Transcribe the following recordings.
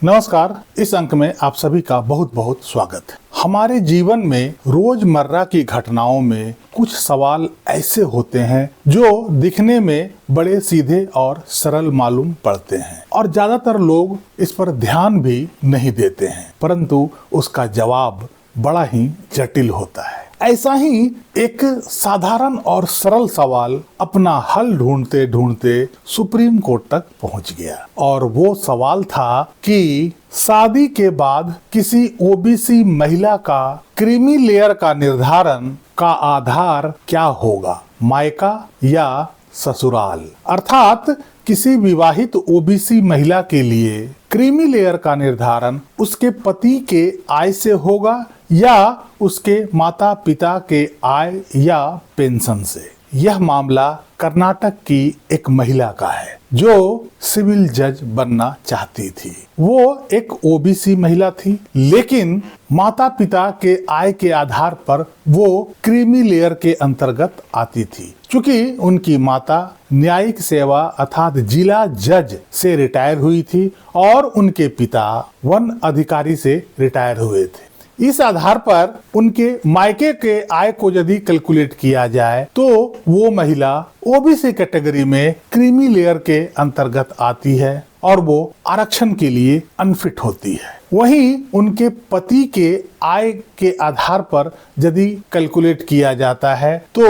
नमस्कार। इस अंक में आप सभी का बहुत बहुत स्वागत है। हमारे जीवन में रोजमर्रा की घटनाओं में कुछ सवाल ऐसे होते हैं जो दिखने में बड़े सीधे और सरल मालूम पड़ते हैं और ज्यादातर लोग इस पर ध्यान भी नहीं देते हैं, परंतु उसका जवाब बड़ा ही जटिल होता है। ऐसा ही एक साधारण और सरल सवाल अपना हल ढूंढते ढूंढते सुप्रीम कोर्ट तक पहुंच गया और वो सवाल था कि शादी के बाद किसी ओबीसी महिला का क्रीमी लेयर का निर्धारण का आधार क्या होगा, मायका या ससुराल। अर्थात किसी विवाहित ओबीसी महिला के लिए क्रीमी लेयर का निर्धारण उसके पति के आय से होगा या उसके माता पिता के आय या पेंशन से। यह मामला कर्नाटक की एक महिला का है जो सिविल जज बनना चाहती थी। वो एक ओबीसी महिला थी, लेकिन माता पिता के आय के आधार पर वो क्रीमी लेयर के अंतर्गत आती थी। चूंकि उनकी माता न्यायिक सेवा अर्थात जिला जज से रिटायर हुई थी और उनके पिता वन अधिकारी से रिटायर हुए थे। इस आधार पर उनके मायके के आय को यदि कैलकुलेट किया जाए तो वो महिला ओबीसी कैटेगरी में क्रीमी लेयर के अंतर्गत आती है और वो आरक्षण के लिए अनफिट होती है। वहीं उनके पति के आय के आधार पर यदि कैलकुलेट किया जाता है तो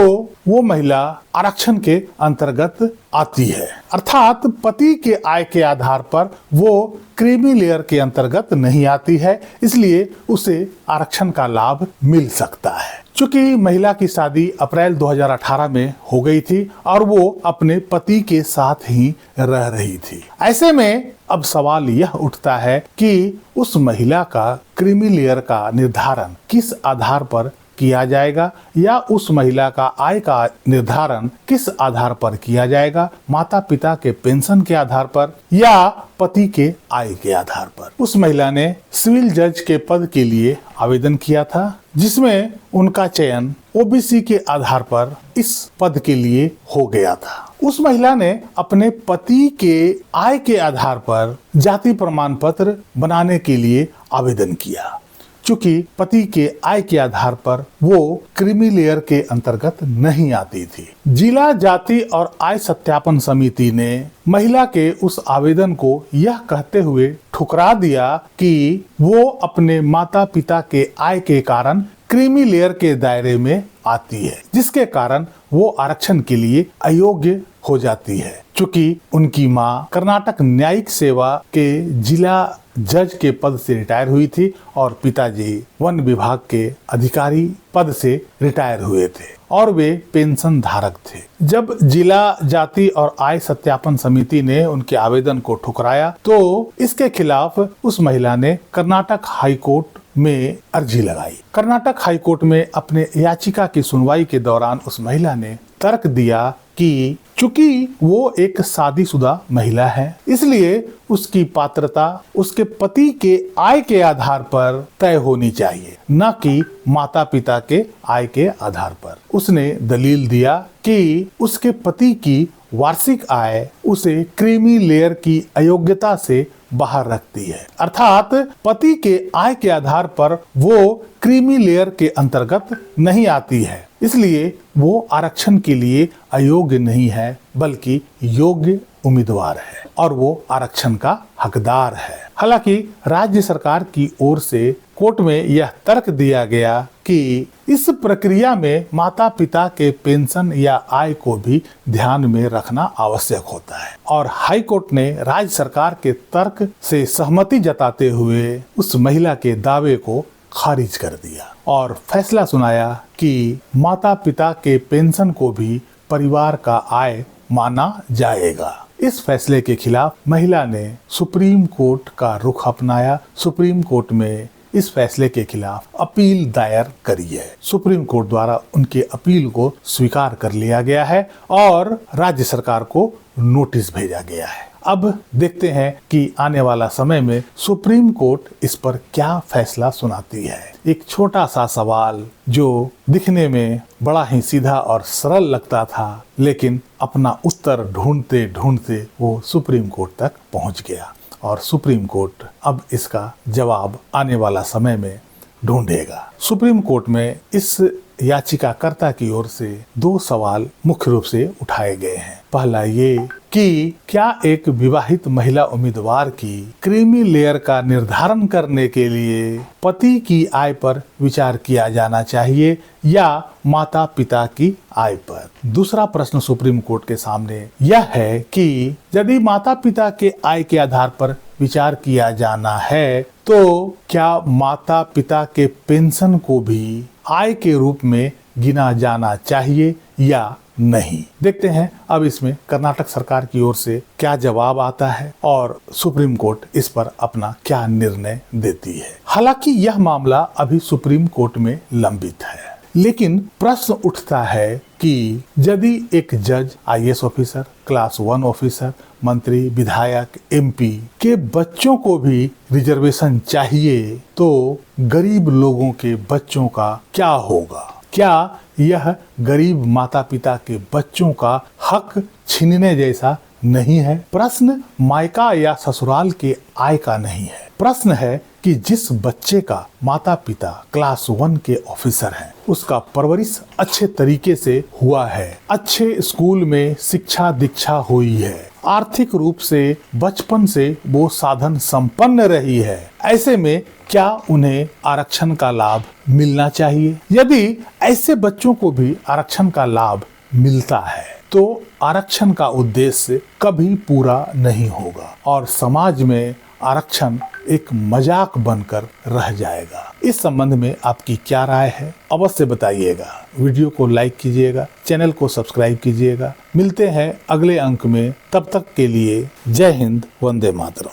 वो महिला आरक्षण के अंतर्गत आती है। अर्थात पति के आय के आधार पर वो क्रीमी लेयर के अंतर्गत नहीं आती है, इसलिए उसे आरक्षण का लाभ मिल सकता है। चूंकि महिला की शादी अप्रैल 2018 में हो गई थी और वो अपने पति के साथ ही रह रही थी। ऐसे में अब सवाल यह उठता है कि उस महिला का क्रीमी लेयर का निर्धारण किस आधार पर किया जाएगा या उस महिला का आय का निर्धारण किस आधार पर किया जाएगा, माता पिता के पेंशन के आधार पर या पति के आय के आधार पर। उस महिला ने सिविल जज के पद के लिए आवेदन किया था, जिसमें उनका चयन ओबीसी के आधार पर इस पद के लिए हो गया था। उस महिला ने अपने पति के आय के आधार पर जाति प्रमाण पत्र बनाने के लिए आवेदन किया। चूंकि पति के आय के आधार पर वो क्रीमी लेयर के अंतर्गत नहीं आती थी, जिला जाति और आय सत्यापन समिति ने महिला के उस आवेदन को यह कहते हुए ठुकरा दिया कि वो अपने माता पिता के आय के कारण क्रीमी लेयर के दायरे में आती है, जिसके कारण वो आरक्षण के लिए अयोग्य हो जाती है। चूंकि उनकी मां कर्नाटक न्यायिक सेवा के जिला जज के पद से रिटायर हुई थी और पिताजी वन विभाग के अधिकारी पद से रिटायर हुए थे और वे पेंशन धारक थे। जब जिला जाति और आय सत्यापन समिति ने उनके आवेदन को ठुकराया तो इसके खिलाफ उस महिला ने कर्नाटक हाई कोर्ट में अर्जी लगाई। कर्नाटक हाई कोर्ट में अपने याचिका की सुनवाई के दौरान उस महिला ने तर्क दिया कि चूंकि वो एक शादीशुदा महिला है, इसलिए उसकी पात्रता उसके पति के आय के आधार पर तय होनी चाहिए, न कि माता पिता के आय के आधार पर। उसने दलील दिया कि उसके पति की वार्षिक आय उसे क्रीमी लेयर की अयोग्यता से बाहर रखती है। अर्थात पति के आय के आधार पर वो क्रीमी लेयर के अंतर्गत नहीं आती है, इसलिए वो आरक्षण के लिए अयोग्य नहीं है बल्कि योग्य उम्मीदवार है और वो आरक्षण का हकदार है। हालांकि राज्य सरकार की ओर से कोर्ट में यह तर्क दिया गया कि इस प्रक्रिया में माता पिता के पेंशन या आय को भी ध्यान में रखना आवश्यक होता है और हाई कोर्ट ने राज्य सरकार के तर्क से सहमति जताते हुए उस महिला के दावे को खारिज कर दिया और फैसला सुनाया कि माता पिता के पेंशन को भी परिवार का आय माना जाएगा। इस फैसले के खिलाफ महिला ने सुप्रीम कोर्ट का रुख अपनाया। सुप्रीम कोर्ट में इस फैसले के खिलाफ अपील दायर करी है। सुप्रीम कोर्ट द्वारा उनके अपील को स्वीकार कर लिया गया है और राज्य सरकार को नोटिस भेजा गया है। अब देखते हैं कि आने वाला समय में सुप्रीम कोर्ट इस पर क्या फैसला सुनाती है। एक छोटा सा सवाल जो दिखने में बड़ा ही सीधा और सरल लगता था, लेकिन अपना उत्तर ढूंढते ढूंढते वो सुप्रीम कोर्ट तक पहुंच गया और सुप्रीम कोर्ट अब इसका जवाब आने वाला समय में ढूंढेगा। सुप्रीम कोर्ट में इस याचिकाकर्ता की ओर से 2 सवाल मुख्य रूप से उठाए गए हैं। पहला ये कि क्या एक विवाहित महिला उम्मीदवार की क्रीमी लेयर का निर्धारण करने के लिए पति की आय पर विचार किया जाना चाहिए या माता पिता की आय पर। दूसरा प्रश्न सुप्रीम कोर्ट के सामने यह है कि यदि माता पिता के आय के आधार पर विचार किया जाना है तो क्या माता पिता के पेंशन को भी आय के रूप में गिना जाना चाहिए या नहीं। देखते हैं अब इसमें कर्नाटक सरकार की ओर से क्या जवाब आता है और सुप्रीम कोर्ट इस पर अपना क्या निर्णय देती है। हालांकि यह मामला अभी सुप्रीम कोर्ट में लंबित है, लेकिन प्रश्न उठता है कि यदि एक जज, आईएएस ऑफिसर, क्लास 1 ऑफिसर, मंत्री, विधायक, एमपी के बच्चों को भी रिजर्वेशन चाहिए तो गरीब लोगों के बच्चों का क्या होगा? क्या यह गरीब माता पिता के बच्चों का हक छीनने जैसा नहीं है? प्रश्न मायका या ससुराल के आय का नहीं है। प्रश्न है कि जिस बच्चे का माता पिता क्लास 1 के ऑफिसर हैं, उसका परवरिश अच्छे तरीके से हुआ है, अच्छे स्कूल में शिक्षा दीक्षा हुई है, आर्थिक रूप से बचपन से वो साधन संपन्न रही है, ऐसे में क्या उन्हें आरक्षण का लाभ मिलना चाहिए? यदि ऐसे बच्चों को भी आरक्षण का लाभ मिलता है तो आरक्षण का उद्देश्य कभी पूरा नहीं होगा और समाज में आरक्षण एक मजाक बनकर रह जाएगा। इस संबंध में आपकी क्या राय है? अवश्य बताइएगा। वीडियो को लाइक कीजिएगा, चैनल को सब्सक्राइब कीजिएगा। मिलते हैं अगले अंक में, तब तक के लिए जय हिंद, वंदे मातरम।